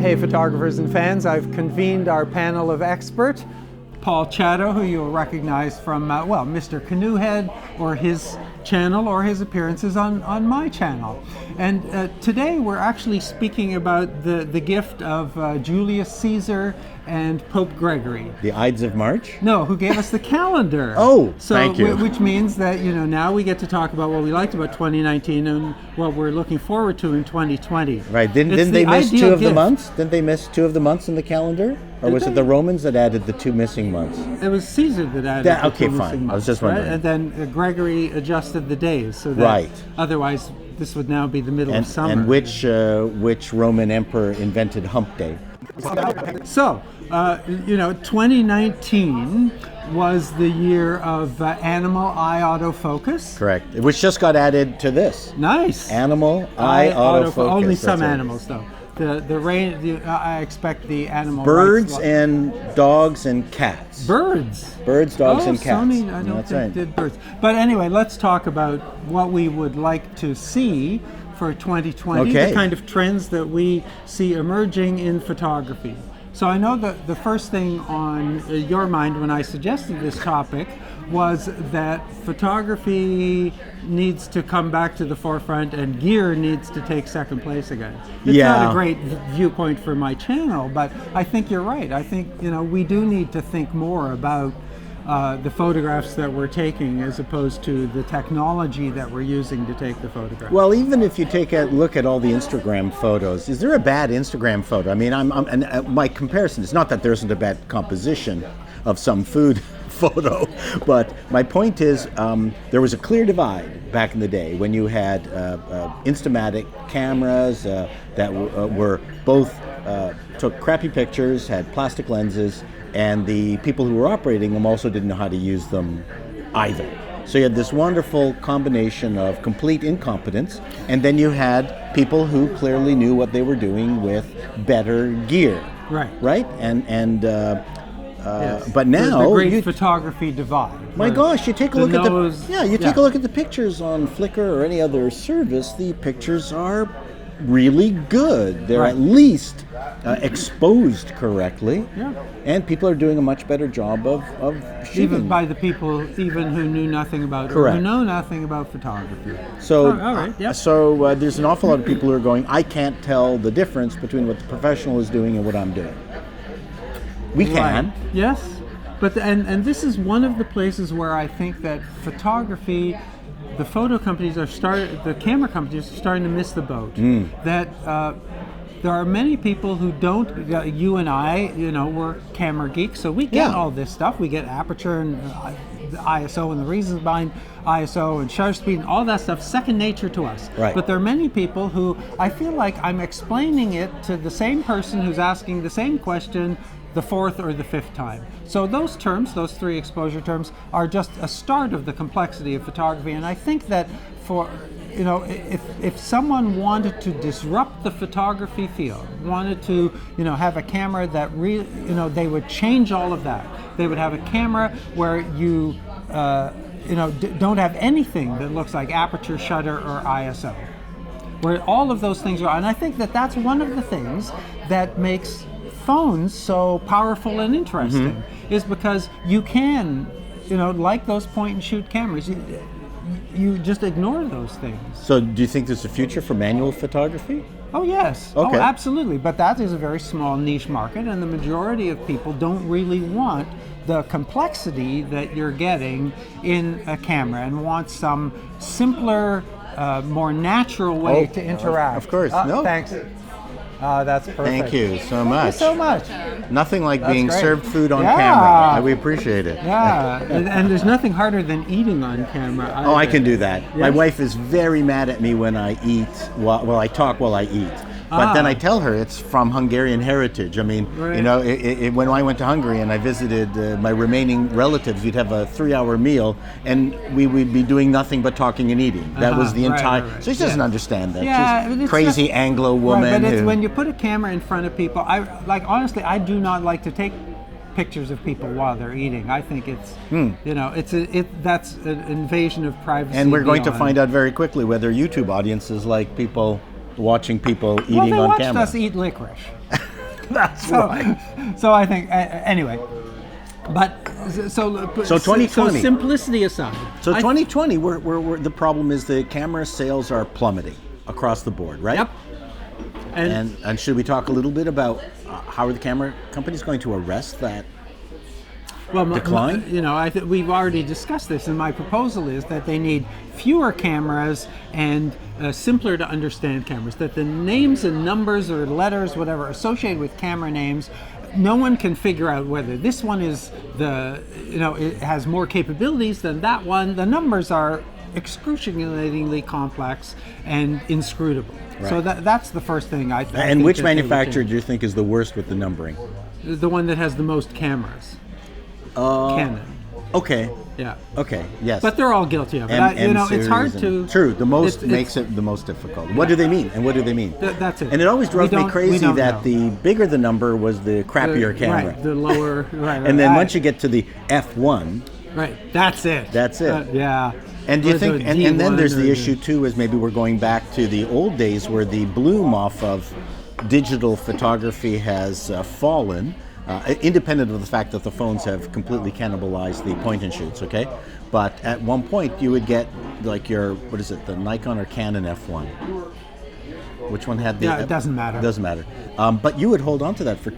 Hey photographers and fans, I've convened our panel of experts. Paul Chatto, who you'll recognize from, Mr. Canoehead, or his channel, or his appearances on my channel. And today we're actually speaking about the gift of Julius Caesar and Pope Gregory. The Ides of March? No, who gave us the calendar. Oh, thank you. Which means that, now we get to talk about what we liked about 2019 and what we're looking forward to in 2020. Right, didn't they miss two of the months? Didn't they miss 2 of the months in the calendar? Or was it the Romans that added the 2 missing months? It was Caesar that added the 2 missing months. I was just wondering. Right? And then Gregory adjusted the days so that otherwise this would now be the middle of summer. And which Roman emperor invented Hump Day? So, 2019 was the year of animal eye autofocus. Correct. Which just got added to this. Nice. Animal eye autofocus. Only some animals, though. I expect the animal birds and dogs and cats. Birds, dogs, and cats. Sony, I don't think did birds. But anyway, let's talk about what we would like to see for 2020. The kind of trends that we see emerging in photography. So I know that the first thing on your mind when I suggested this topic was that photography needs to come back to the forefront and gear needs to take second place again. It's not a great viewpoint for my channel, but I think you're right. I think, we do need to think more about the photographs that we're taking as opposed to the technology that we're using to take the photograph. Well, even if you take a look at all the Instagram photos, is there a bad Instagram photo? I mean, my comparison is not that there isn't a bad composition of some food photo, but my point is there was a clear divide back in the day when you had Instamatic cameras that were both took crappy pictures, had plastic lenses, and the people who were operating them also didn't know how to use them either. So you had this wonderful combination of complete incompetence, and then you had people who clearly knew what they were doing with better gear. Right? But now the great photography divide. My gosh, you take a look at take a look at the pictures on Flickr or any other service. The pictures are really good. They're at least exposed correctly, and people are doing a much better job of shooting. Even by the people who knew nothing about or who know nothing about photography. So, so there's an awful lot of people who are going, I can't tell the difference between what the professional is doing and what I'm doing. We can. Yes, but and this is one of the places where I think that photography, the photo companies the camera companies are starting to miss the boat. That there are many people who don't. You and I, we're camera geeks, so we get all this stuff. We get aperture and the ISO and the reasons behind ISO and shutter speed and all that stuff, second nature to us. But there are many people who I feel like I'm explaining it to the same person who's asking the same question the 4th or the 5th time. So those 3 exposure terms, are just a start of the complexity of photography. And I think that for, if someone wanted to disrupt the photography field, wanted to, have a camera that they would change all of that. They would have a camera where you, don't have anything that looks like aperture, shutter, or ISO. Where all of those things are, and I think that that's one of the things that makes phones so powerful and interesting, is because you can, like those point and shoot cameras, you just ignore those things. So do you think there's a future for manual photography? Oh yes, oh absolutely, but that is a very small niche market, and the majority of people don't really want the complexity that you're getting in a camera and want some simpler, more natural way to interact. Of course, thanks. That's perfect. Thank you so much. Thank you so much. Nothing like being served food on camera. We appreciate it. Yeah, and there's nothing harder than eating on camera either. Oh, I can do that. Yes. My wife is very mad at me when I eat, I talk while I eat. But then I tell her it's from Hungarian heritage. I mean, when I went to Hungary and I visited my remaining relatives, we'd have a 3-hour meal and we would be doing nothing but talking and eating. That was the entire... So she doesn't understand that. She's crazy Anglo woman. But it's when you put a camera in front of people, honestly, I do not like to take pictures of people while they're eating. I think it's, that's an invasion of privacy. And we're going to find out very quickly whether YouTube audiences like people watching people eating on camera. They watched us eat licorice. That's So, right. so I think anyway. But so 2020. So simplicity aside. So 2020, we're the problem is the camera sales are plummeting across the board, right? Yep. And should we talk a little bit about how are the camera companies going to arrest that decline? We've already discussed this, and my proposal is that they need fewer cameras and simpler to understand cameras. That the names and numbers or letters, whatever, associated with camera names, no one can figure out whether this one is it has more capabilities than that one. The numbers are excruciatingly complex and inscrutable. Right. So that's the first thing I think. And which manufacturer do you think is the worst with the numbering? The one that has the most cameras. Canon. Okay. Yeah. Okay. Yes. But they're all guilty of it. It's hard to. True. The most makes it the most difficult. What do they mean? And what do they mean? That's it. And it always drove me crazy that the bigger the number was the crappier camera. Right. The lower. Right. And then once you get to the F1. Right. That's it. That's it. Yeah. And do you think? And then there's the issue too, is maybe we're going back to the old days where the bloom off of digital photography has fallen. Independent of the fact that the phones have completely cannibalized the point and shoots, okay? But at one point you would get like your, what is it, the Nikon or Canon F1? Which one had the... Yeah, it doesn't matter. Doesn't matter. But you would hold on to that for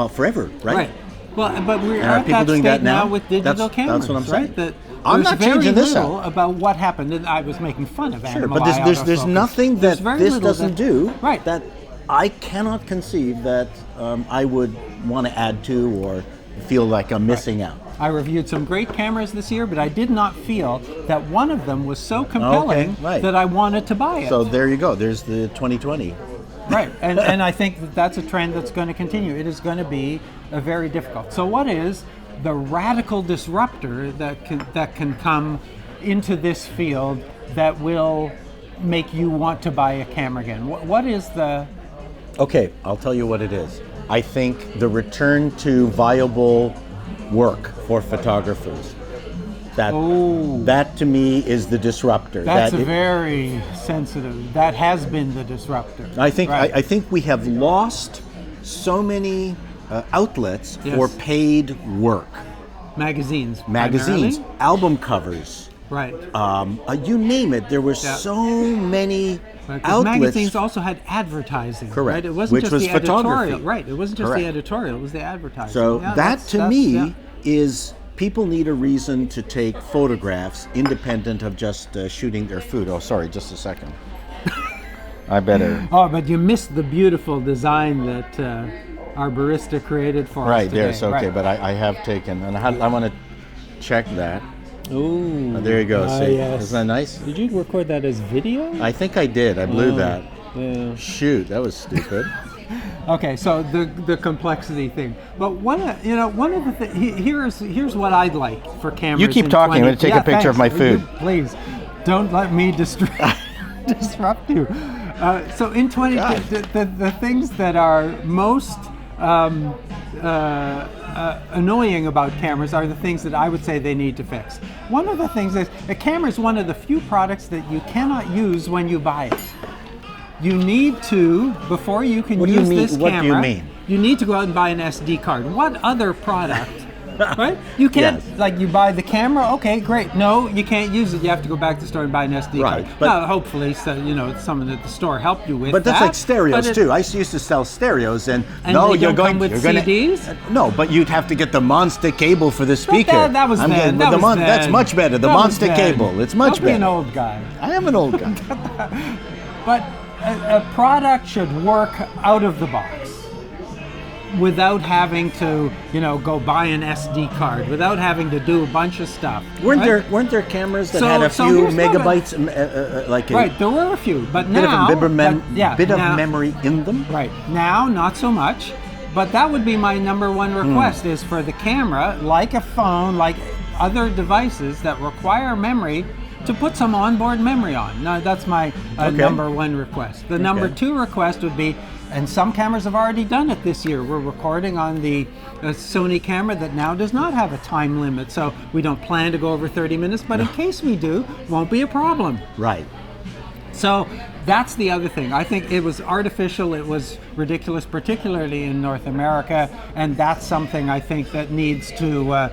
forever, right? Right. Well, but we're are at people that doing state that now? with digital cameras, That's what I'm saying. right? That I'm there's not changing this very little out. about what happened. And I was making fun of Sure, animal but there's autofocus. nothing that this doesn't do right. that I cannot conceive that I would want to add to or feel like I'm missing out. I reviewed some great cameras this year, but I did not feel that one of them was so compelling that I wanted to buy it. So there you go. There's the 2020. Right, and I think that's a trend that's going to continue. It is going to be very difficult. So what is the radical disruptor that can come into this field that will make you want to buy a camera again? What is the... Okay, I'll tell you what it is. I think the return to viable work for photographers. That to me is the disruptor. That's very sensitive. That has been the disruptor. I think I think we have lost so many outlets for paid work. Magazines, album covers. Right. You name it. There were so many outlets. Magazines also had advertising. Correct. Right? It wasn't Which just was the photography. editorial. Right. It wasn't just the editorial. It was the advertising. So that to me is people need a reason to take photographs independent of just shooting their food. Oh, sorry, just a second. I better. Oh, but you missed the beautiful design that our barista created for us today. There's okay, but I have taken, and I want to check that. Oh, there you go. See, yes. Isn't that nice? Did you record that as video? I think I did. I blew that. Yeah. Shoot, that was stupid. Okay, so the complexity thing, but one of the things here's what I'd like for cameras. You keep talking. I'm going to take a picture of my food. Please, don't let me disrupt you. So in 20, the things that are most annoying about cameras are the things that I would say they need to fix. One of the things is a camera is one of the few products that you cannot use when you buy it. You need to, before you can use this camera, what do you mean? You need to go out and buy an SD card. What other product, right? You can't, like you buy the camera, okay, great. No, you can't use it. You have to go back to the store and buy an SD card. But now, hopefully, it's someone at the store helped you with that. But that's like stereos too. I used to sell stereos, and no, you're going with CDs. No, but you'd have to get the monster cable for the speaker. That was then. That's much better. The monster cable. It's much better. Don't be an old guy. I am an old guy. But a product should work out of the box without having to, go buy an SD card, without having to do a bunch of stuff. Weren't there cameras that had a few megabytes, right, there were a few, but now bit of memory in them. Right now, not so much. But that would be my number one request: is for the camera, like a phone, like other devices that require memory, to put some onboard memory on. Now, that's my number one request. The number two request would be, and some cameras have already done it this year, we're recording on the Sony camera that now does not have a time limit, so we don't plan to go over 30 minutes, but in case we do, won't be a problem. Right. So that's the other thing. I think it was artificial, it was ridiculous, particularly in North America, and that's something I think that needs to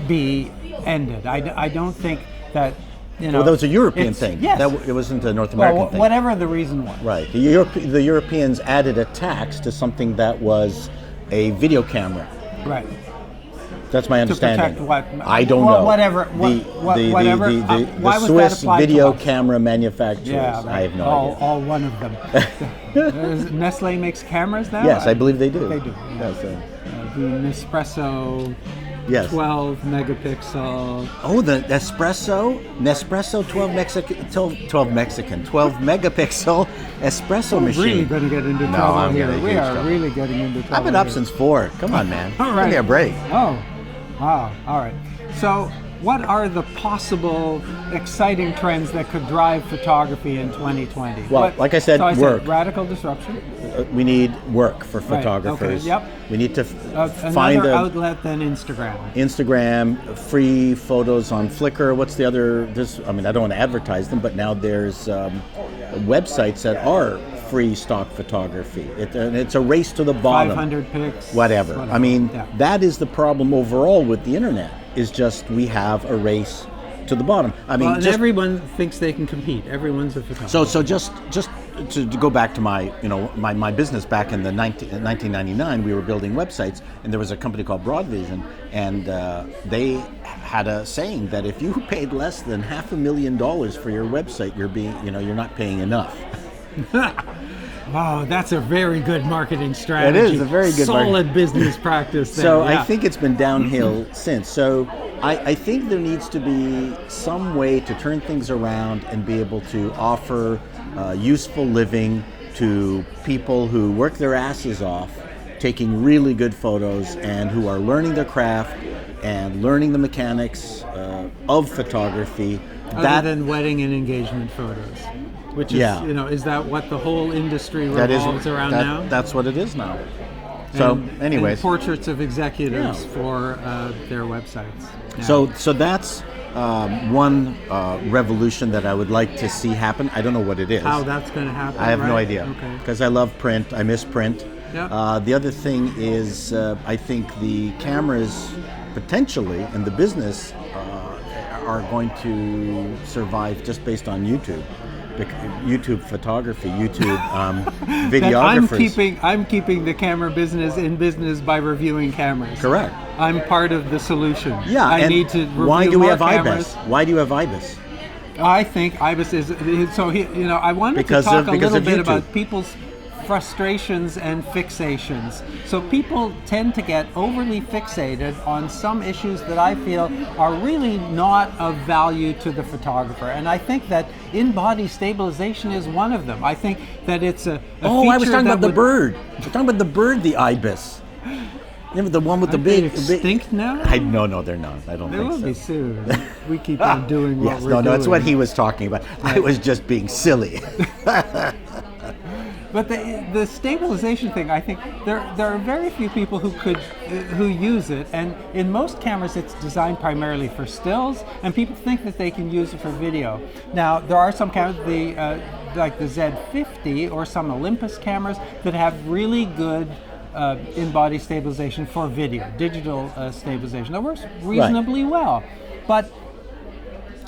be ended. I don't think that, Well, that was a European thing. Yes. It wasn't a North American thing. Whatever the reason was. Right. The Europeans added a tax to something that was a video camera. Right. That's my understanding. To protect what? I don't know. Whatever. Whatever. The Why was Swiss that applied video to us? camera manufacturers. Yeah, I have no idea. All one of them. Nestle makes cameras now? Yes, I believe they do. They do. Yes, The Nespresso. yes. 12 megapixel. Oh, the Nespresso 12 megapixel espresso machine. We're really going to get into No, trouble I'm here. getting We huge are trouble. really getting into trouble. I've been up here. since 4. Come on, man. All right. Give me a break. Oh, wow. All right. So, what are the possible exciting trends that could drive photography in 2020? Well, like I said, work. Radical disruption. We need work for Right, photographers. okay, yep. We need to find Another a outlet than Instagram. Instagram, free photos on Flickr. What's the other? I don't want to advertise them, but now there's websites that are free stock photography. It's a race to the bottom. 500 pics. Whatever. I mean, Yeah. that is the problem overall with the internet. Is just we have a race to the bottom. I mean, and everyone thinks they can compete. Everyone's a photographer. So just to go back to my business back in 1999, we were building websites, and there was a company called Broadvision, and they had a saying that if you paid less than $500,000 for your website, you're not paying enough. Wow, that's a very good marketing strategy. It is a very good solid business practice. There. So yeah. I think it's been downhill since. So I think there needs to be some way to turn things around and be able to offer useful living to people who work their asses off, taking really good photos, and who are learning their craft and learning the mechanics of photography. Other than wedding and engagement photos, which is, is that what the whole industry revolves around now? That's what it is now. So, anyways, and portraits of executives for their websites. Yeah. So that's one revolution that I would like to see happen. I don't know what it is. How that's going to happen? I have no idea. Okay. Because I love print. I miss print. Yeah. The other thing is, I think the cameras potentially in the business are going to survive just based on YouTube. YouTube photography, YouTube videographers. I'm keeping the camera business in business by reviewing cameras. Correct. I'm part of the solution. Yeah. I need to review why do we more have cameras. IBIS? Why do you have IBIS? I think IBIS is so. I wanted to talk a little bit about people's frustrations and fixations. So people tend to get overly fixated on some issues that I feel are really not of value to the photographer. And I think that in-body stabilization is one of them. I think that it's a feature I was talking about the would, bird. We're talking about the bird, the ibis. Remember the one with the they big... extinct now? No, they're not. I don't They think will so. be soon. We keep on doing what Yes, we're doing. no, that's what he was talking about. I was just being silly. But the stabilization thing, I think there are very few people who use it, and in most cameras it's designed primarily for stills, and people think that they can use it for video. Now there are some cameras, like the Z50 or some Olympus cameras, that have really good in-body stabilization for video, digital stabilization. That works reasonably well, but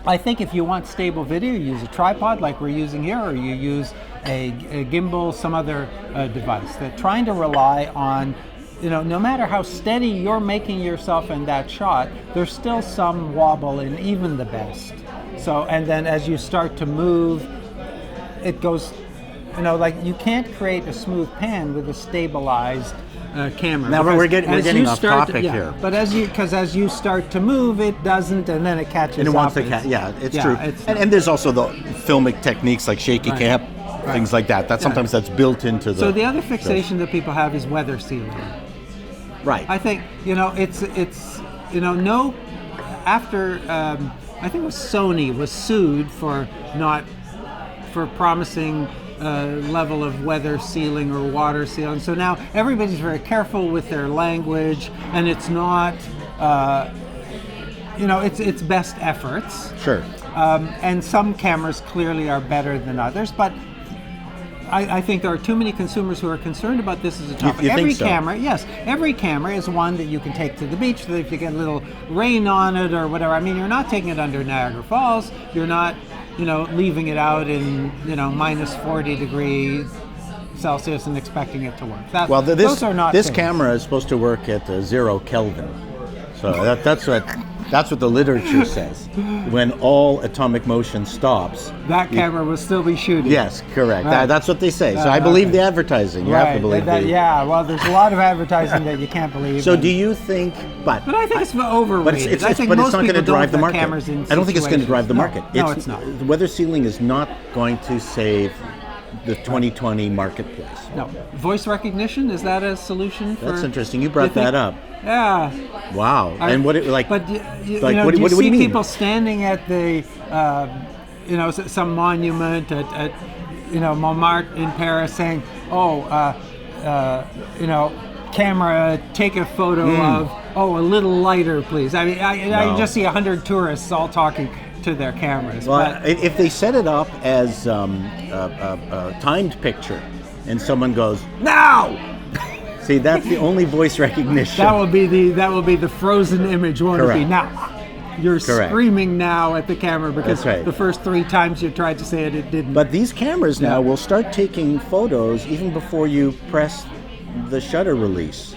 I think if you want stable video, you use a tripod like we're using here, or you use a gimbal, some other device. That trying to rely on, no matter how steady you're making yourself in that shot, there's still some wobble in even the best. So, and then as you start to move, it goes, like you can't create a smooth pan with a stabilized camera. Now we're getting off topic here. But as you start to move, it doesn't, and then it catches And it up. wants to it's true. And there's also the filmic techniques like shaky cam, things like that. Sometimes that's built into the... So the other fixation that people have is weather sealing. Right. I think, it's no, after, I think it was Sony was sued for promising level of weather sealing or water sealing. So now everybody's very careful with their language, and it's not, it's best efforts. Sure. And some cameras clearly are better than others, but I think there are too many consumers who are concerned about this as a topic. You every think so? camera, yes, every camera is one that you can take to the beach. So if you get a little rain on it or whatever, I mean, you're not taking it under Niagara Falls. You're not, leaving it out in, minus 40 degrees Celsius and expecting it to work. Those are not this things. camera is supposed to work at 0 Kelvin. So that's what the literature says. When all atomic motion stops, that camera will still be shooting. Yes, correct. Right. That's what they say. So I believe the advertising. You have to believe that. Yeah, well, there's a lot of advertising that you can't believe. So do you think? But I think it's overrated. But it's not going to drive the market. I don't think it's going to drive the market. No, it's not. The weather sealing is not going to save the 2020 marketplace. No. Voice recognition, is that a solution? That's interesting. You brought that up. Yeah. Wow. And what? But what do you mean? People standing at the, some monument at Montmartre in Paris saying, camera, take a photo of, a little lighter, please. I mean, I just see 100 tourists all talking to their cameras. Well, if they set it up as a timed picture, and someone goes now, see, that's the only voice recognition. That will be the frozen image, won't it be? Now. You're screaming now at the camera because the first 3 times you tried to say it, it didn't. But these cameras now will start taking photos even before you press the shutter release.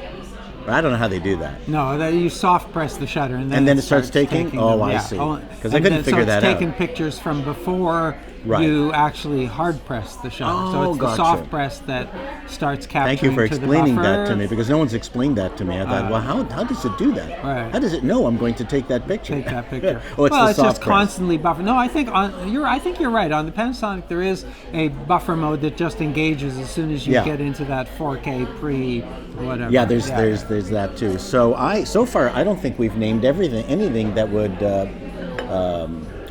I don't know how they do that. No, you soft press the shutter and then it starts taking. Oh, I see. Because I couldn't figure that out. So it's taking pictures from before you actually hard press the shutter. Oh, so it's the soft press that starts capturing. Thank you for explaining to the buffer. that to me, because no one's explained that to me. I thought, well, how does it do that? Right. How does it know I'm going to take that picture? Take that picture. It's just constantly buffer. No, I think you're right. On the Panasonic, there is a buffer mode that just engages as soon as you get into that 4K pre whatever. Yeah, there's that too. So far I don't think we've named anything that would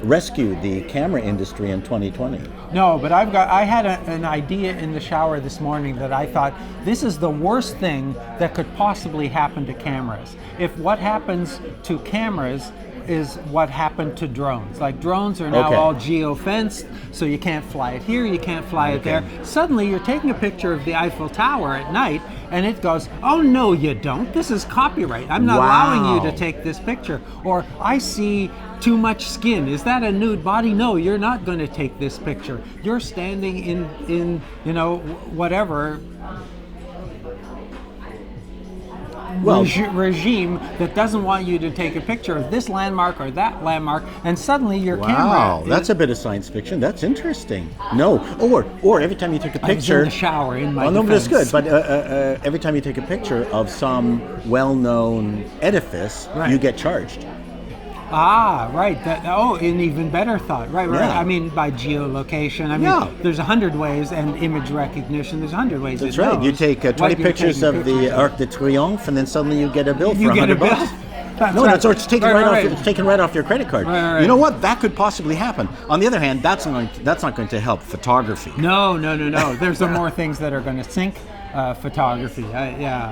rescue the camera industry in 2020. No, but I had an idea in the shower this morning that I thought, this is the worst thing that could possibly happen to cameras. If what happens to cameras is what happened to drones. Like drones are now all geofenced, so you can't fly it here, you can't fly it there. Suddenly you're taking a picture of the Eiffel Tower at night and it goes, oh no you don't, this is copyright. I'm not allowing you to take this picture. Or I see too much skin. Is that a nude body? No, you're not going to take this picture. You're standing in whatever regime that doesn't want you to take a picture of this landmark or that landmark, and suddenly your camera. Wow, that's a bit of science fiction. That's interesting. No, or every time you take a picture. I was in the shower in my no, but it's good. defense. But every time you take a picture of some well-known edifice, you get charged. Ah, right. An even better thought. Right. Yeah. I mean, by geolocation. I mean, there's 100 ways, and image recognition. There's 100 ways. That's right. You take 20 pictures of the Arc de Triomphe, and then suddenly you get a bill for $100. It's taken It's taken right off your credit card. Right. You know what? That could possibly happen. On the other hand, that's not going to help photography. No. There's some more things that are going to sink photography.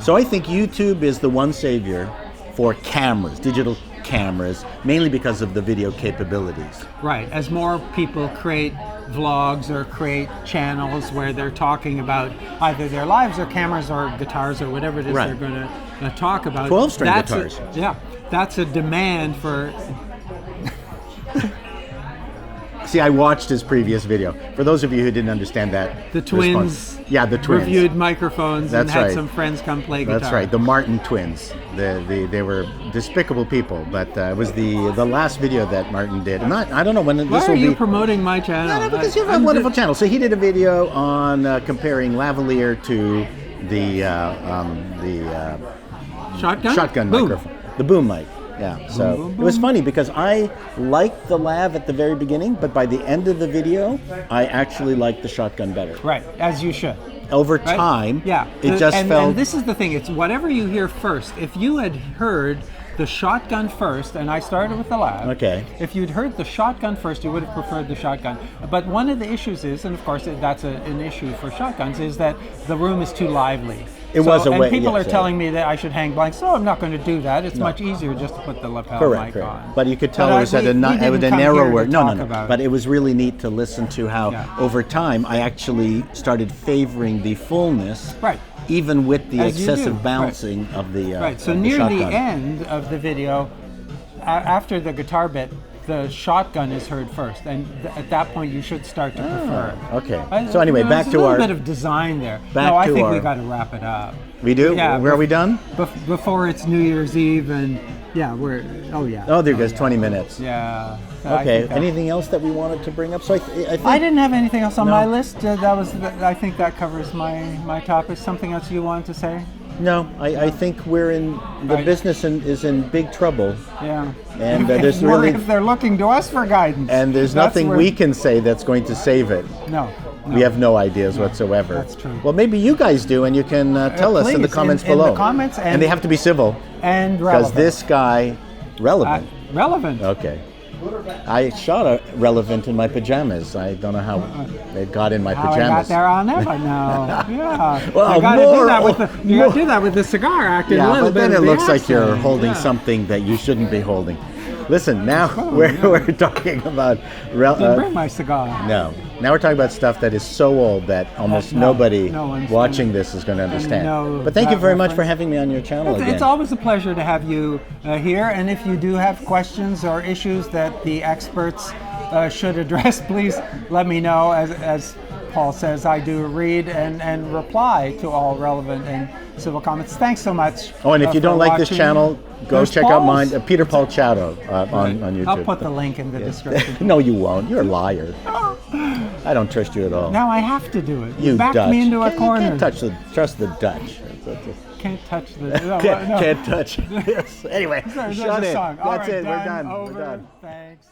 So I think YouTube is the one savior for cameras, digital cameras, mainly because of the video capabilities. Right. As more people create vlogs or create channels where they're talking about either their lives or cameras or guitars or whatever it is they're going to talk about. 12-string guitars. That's a demand for. See, I watched his previous video. For those of you who didn't understand that, the twins. The twins reviewed microphones and had some friends come play guitar. That's right, the Maarten twins. They were despicable people, but it was the last video that Maarten did. I don't know when this will be. Why are you promoting my channel? No, because you have a wonderful channel. So he did a video on comparing lavalier to the shotgun microphone, the boom mic. Yeah, so it was funny because I liked the lav at the very beginning, but by the end of the video, I actually liked the shotgun better. Right, as you should. Over time, it just felt... And this is the thing, it's whatever you hear first. If you had heard the shotgun first, and I started with the lab. Okay. If you'd heard the shotgun first, you would have preferred the shotgun. But one of the issues is, and of course that's an issue for shotguns, is that the room is too lively. It was a way. And people are yes, telling me that I should hang blanks. So I'm not going to do that. It's much easier just to put the lapel Correct. mic on. But you could tell But it was at a narrower. No. But it was really neat to listen to how over time I actually started favoring the fullness. Right. Even with the As you do. excessive bouncing of the right. So of near the shotgun. end of the video, after the guitar bit, the shotgun is heard first, and at that point you should start to prefer it. Okay. So anyway, back to a our little bit of design there. back No, I to think our- we got to wrap it up. We do? Yeah. Where are we done? Before it's New Year's Eve, and yeah, we're. Oh yeah. Oh, there goes 20 minutes. Yeah. Okay. Anything else that we wanted to bring up? So I think I didn't have anything else on my list. I think that covers my topic. Something else you wanted to say? No, I think we're in the business is in big trouble. Yeah. And there's Or really if they're looking to us for guidance. and there's That's nothing where- we can say that's going to save it. No. We have no ideas whatsoever. That's true. Well, maybe you guys do, and you can tell us in the please, comments in below. the comments, and they have to be civil and because relevant. this guy relevant. Relevant. Okay. I shot a relevant in my pajamas. I don't know how it got in my How I got pajamas. there, I'll never know. Yeah. Well, you got to more- do that with you got to do that with the cigar acting a Yeah, little but bit. then of it the looks like you're accent. holding Yeah. something that you shouldn't be holding. Listen, now we're talking about Didn't bring my cigar. no. Now we're talking about stuff that is so old that almost No nobody one's watching gonna- this is going to understand. know But thank you that very much for reference. having me on your channel again. It's always a pleasure to have you here, and if you do have questions or issues that the experts should address, please let me know. As Paul says, I do read and reply to all relevant and civil comments. Thanks so much. Oh, and if you for don't like this watching. channel, go There's check out Paul's. mine, Peter Paul Chowdo on YouTube. I'll put the link in the description. No, you won't. You're a liar. I don't trust you at all. Now I have to do it. You backed Dutch. me into a corner. You can't trust the Dutch. Can't touch the. No, Can't, no. can't touch. Yes. Anyway, There's shut a it. song. All That's right, it. We're done. done. Over. We're done. Thanks.